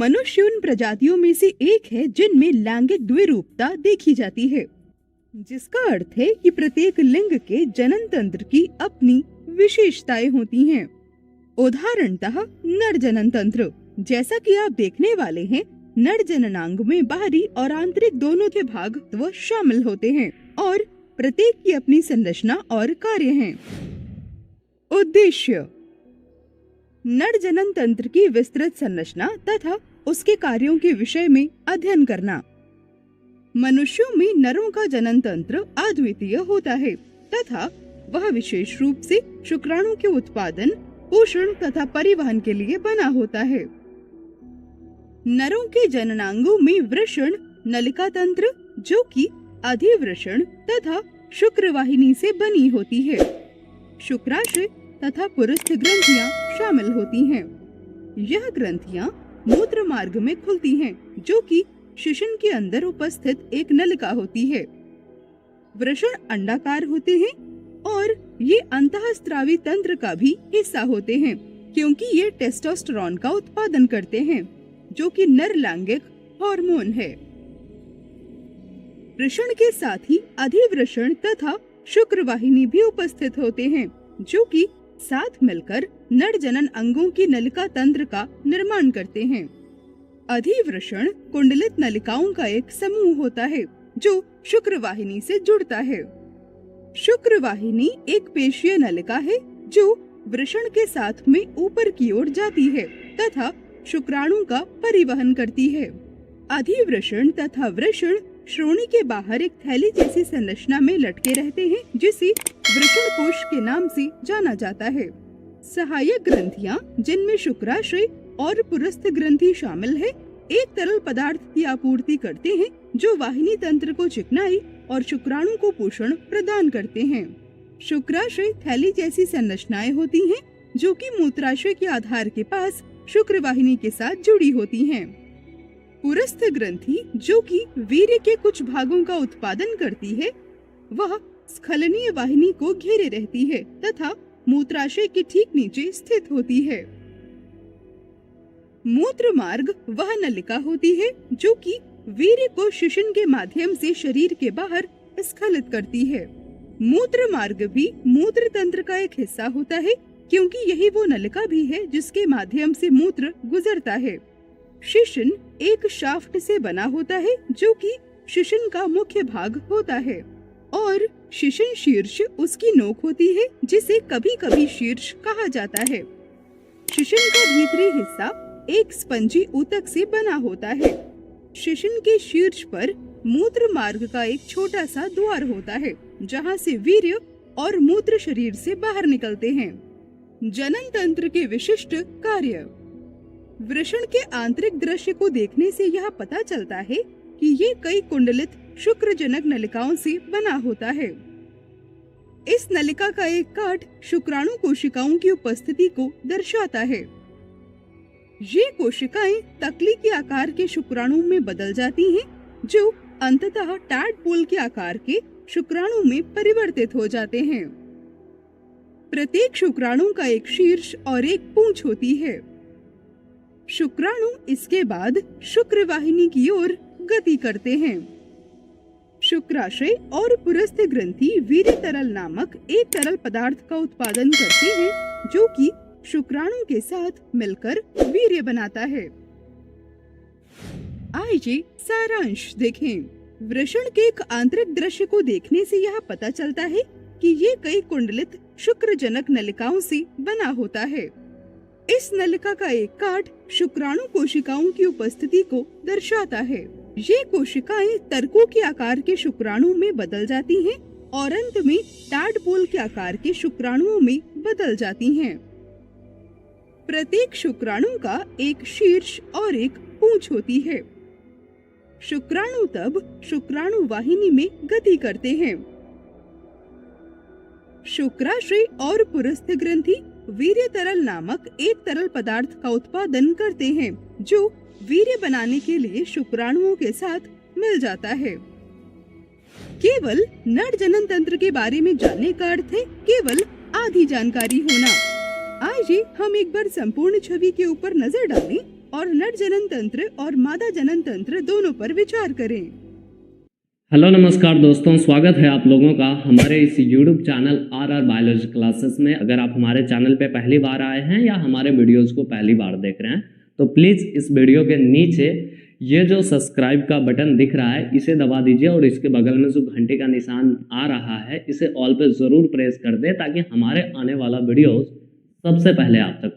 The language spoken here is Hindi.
मनुष्य उन प्रजातियों में से एक है जिनमें लैंगिक द्विरूपता देखी जाती है, जिसका अर्थ है कि प्रत्येक लिंग के जनन तंत्र की अपनी विशेषताएं होती हैं। उदाहरणतः नर जनन तंत्र, जैसा कि आप देखने वाले हैं, नर जननांग में बाहरी और आंतरिक दोनों के भाग शामिल होते हैं और प्रत्येक की अपनी संरचना और कार्य हैं। उद्देश्य: नर जनन तंत्र की विस्तृत संरचना तथा उसके कार्यों के विषय में अध्ययन करना। मनुष्यों में नरों का जनन तंत्र अद्वितीय होता है तथा वह विशेष रूप से शुक्राणु के उत्पादन, पोषण तथा परिवहन के लिए बना होता है। नरों के जननांगों में वृषण, नलिका तंत्र जो कि अधिवृषण तथा शुक्रवाहिनी से बनी होती है, शुक्राशय तथा पुरुष ग्रंथियां शामिल होती हैं। यह ग्रंथियां मूत्र मार्ग में खुलती हैं, जो कि शिशन के अंदर उपस्थित एक नलिका होती है। वृषण अंडाकार होते हैं और ये अंतःस्रावी तंत्र का भी हिस्सा होते हैं, क्योंकि ये टेस्टोस्टेरोन का उत्पादन करते हैं, जो कि नर लैंगिक हार्मोन है। वृषण के साथ ही अधिवृषण तथा शुक्रवाहिनी भी उपस्थित होते हैं, जो कि साथ मिलकर नर जनन अंगों की नलिका तंत्र का निर्माण करते हैं। अधिवृषण कुंडलित नलिकाओं का एक समूह होता है जो शुक्रवाहिनी से जुड़ता है। शुक्रवाहिनी एक पेशीय नलिका है जो वृषण के साथ में ऊपर की ओर जाती है तथा शुक्राणु का परिवहन करती है। अधिवृषण तथा वृषण श्रोणी के बाहर एक थैली जैसी संरचना में लटके रहते हैं, जिसे वृषण कोश के नाम से जाना जाता है। सहायक ग्रंथियां, जिनमें शुक्राशय और पुरस्थ ग्रंथि शामिल है, एक तरल पदार्थ की आपूर्ति करते हैं जो वाहिनी तंत्र को चिकनाई और शुक्राणु को पोषण प्रदान करते हैं। शुक्राशय थैली जैसी संरचनाएं होती हैं, जो कि मूत्राशय के आधार के पास शुक्रवाहिनी के साथ जुड़ी होती हैं। पुरस्थ ग्रंथि, जो कि वीर्य के कुछ भागों का उत्पादन करती है, वह स्खलनीय वाहिनी को घेरे रहती है तथा मूत्राशय के ठीक नीचे स्थित होती है। मूत्र मार्ग वह नलिका होती है जो कि वीर्य को शिशन के माध्यम से शरीर के बाहर स्खलित करती है। मूत्र मार्ग भी मूत्र तंत्र का एक हिस्सा होता है, क्योंकि यही वो नलिका भी है जिसके माध्यम से मूत्र गुजरता है। शिशन एक शाफ्ट से बना होता है जो कि शिशन का मुख्य भाग होता है और शिशन शीर्ष उसकी नोक होती है, जिसे कभी कभी शीर्ष कहा जाता है। शिशन का भीतरी हिस्सा एक स्पंजी ऊतक से बना होता है। शिशन के शीर्ष पर मूत्र मार्ग का एक छोटा सा द्वार होता है, जहां से वीर्य और मूत्र शरीर से बाहर निकलते हैं। जनन तंत्र के विशिष्ट कार्य। वृषण के आंतरिक दृश्य को देखने से यह पता चलता है कि ये कई कुंडलित शुक्रजनक नलिकाओं से बना होता है। इस नलिका का एक काट शुक्राणु कोशिकाओं की उपस्थिति को दर्शाता है। ये कोशिकाएं तकली के आकार के शुक्राणु में बदल जाती हैं, जो अंततः टैडपोल के आकार के शुक्राणु में परिवर्तित हो जाते हैं। प्रत्येक शुक्राणु का एक शीर्ष और एक पूंछ होती है। शुक्राणु इसके बाद शुक्रवाहिनी की ओर गति करते हैं। शुक्राशय और पुरस्थ ग्रंथि वीर्य तरल नामक एक तरल पदार्थ का उत्पादन करते हैं, जो कि शुक्राणु के साथ मिलकर वीर्य बनाता है। आइए सारांश देखें। वृषण के एक आंतरिक दृश्य को देखने से यह पता चलता है कि ये कई कुंडलित शुक्रजनक नलिकाओं से बना होता है। इस नलिका का एक काट शुक्राणु कोशिकाओं की उपस्थिति को दर्शाता है। ये कोशिकाएं तर्कों के आकार के शुक्राणु में बदल जाती हैं और अंत में टैडपोल के आकार के शुक्राणुओं में बदल जाती हैं। प्रत्येक शुक्राणु का एक शीर्ष और एक पूंछ होती है। शुक्राणु तब शुक्राणु वाहिनी में गति करते हैं। शुक्राशय और पुरस्थ ग्रंथि वीर्य तरल नामक एक तरल पदार्थ का उत्पादन करते हैं, जो वीर्य बनाने के लिए शुक्राणुओं के साथ मिल जाता है। केवल नर जनन तंत्र के बारे में जानने का अर्थ है केवल आधी जानकारी होना। आइए हम एक बार संपूर्ण छवि के ऊपर नजर डालें और नर जनन तंत्र और मादा जनन तंत्र दोनों पर विचार करें। हेलो नमस्कार दोस्तों, स्वागत है आप लोगों का हमारे इस YouTube channel RR biology classes में। अगर आप हमारे चैनल पे पहली बार आए हैं या हमारे वीडियोस को पहली बार देख रहे हैं तो प्लीज़ इस वीडियो के नीचे ये जो सब्सक्राइब का बटन दिख रहा है इसे दबा दीजिए और इसके बगल में जो घंटे का निशान आ रहा है इसे ऑल पे ज़रूर प्रेस कर दें ताकि हमारे आने वाला वीडियोस सबसे पहले आप तक पहुँचे।